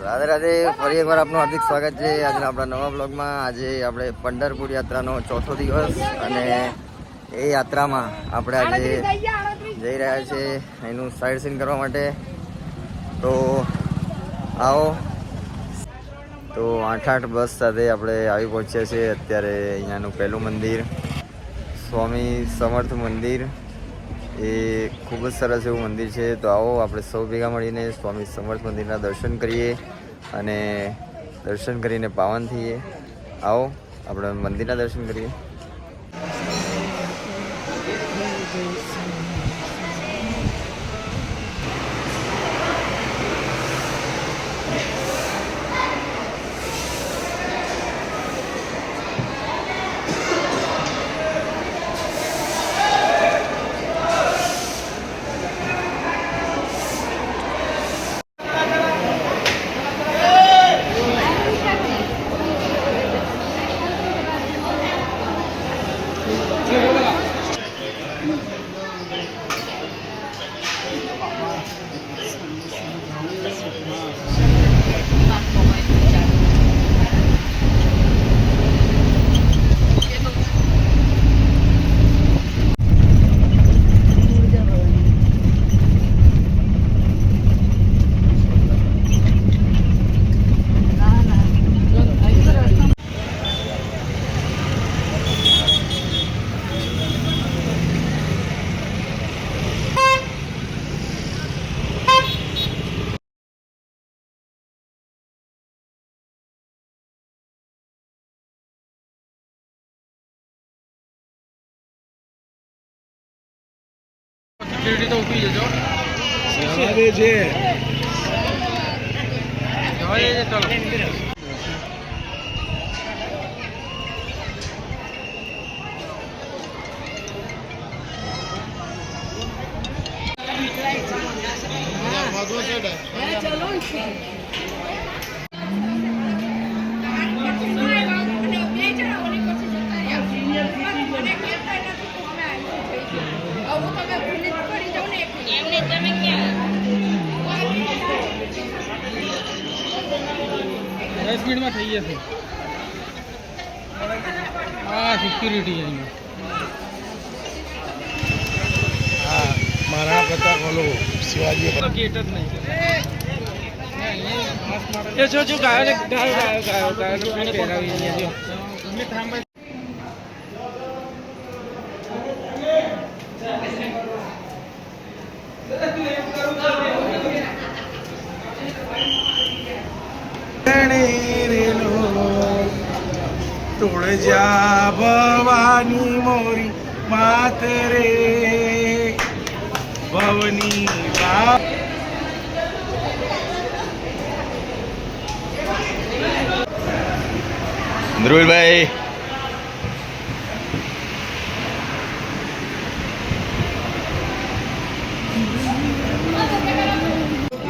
રાધે રાધે, ફરી એકવાર આપનું હાર્દિક સ્વાગત છે આજના આપણા નવા બ્લોગમાં। આજે આપણે પંઢરપુર યાત્રાનો ચોથો દિવસ અને એ યાત્રામાં આપણે આજે જઈ રહ્યા છે એનું સાઇડ સીન કરવા માટે। તો આવો। તો 8 બસ સાથે આપણે આવી પહોંચ્યા છીએ અત્યારે અહીંયાનું પહેલું મંદિર સ્વામી સમર્થ મંદિર। એ ખૂબ જ સરસ એવું મંદિર છે। તો આવો આપણે સૌ ભેગા મળીને સ્વામી સમર્થ મંદિરના દર્શન કરીએ અને દર્શન કરીને પાવન થઈએ। આવો આપણે મંદિરના દર્શન કરીએ। સિક્યુરિટી તો ઊભી જજો જવા દે છે ચલો મિનિટમાં થઈ જશે। હા સિક્યુરિટી અહીંયા હા મારા પ્રતાપ ઓલો શિવાજી ગેટ જ નહીં એ જો ગાયો પહેરાવી અહીંયા જો તોડ જા ભવાની મોરી માત રે ભવની ધ્રુવભાઈ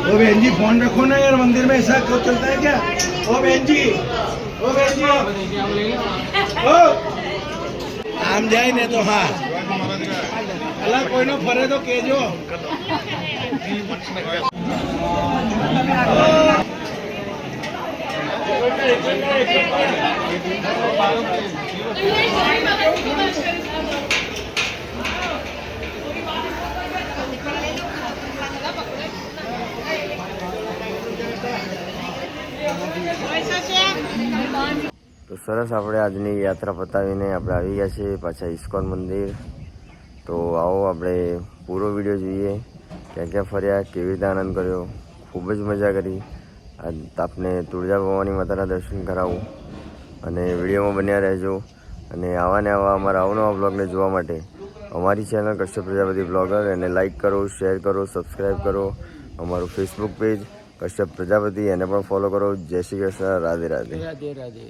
ओ बहन जी फोन रखो ना यार, मंदिर में ऐसा क्यों चलता है क्या? ओ बहन जी ओ आम जाए ने तो हाँ अला कोई नो फरे तो केजो તો સરસ આપણે આજની યાત્રા પતાવીને આપણે આવી ગયા છીએ પાછા ઇસ્કોન મંદિર। તો આવો આપણે પૂરો વિડીયો જોઈએ, ક્યાં ક્યાં ફર્યા, કેવી રીતે આનંદ કર્યો, ખૂબ જ મજા કરી। આજ આપને તુળજા ભવાની માતાના દર્શન કરાવું અને વિડીયોમાં બન્યા રહેજો। અને આવા ને આવા અમારા અવનવા બ્લોગને જોવા માટે અમારી ચેનલ કશ્યપ પ્રજાપતિ બ્લોગર એને લાઇક કરો, શેર કરો, સબસ્ક્રાઈબ કરો। અમારું ફેસબુક પેજ કશ્યપ પ્રજાપતિ એને પણ ફોલો કરો। જય શ્રી કૃષ્ણ, રાધે રાધે, રાધે રાધે।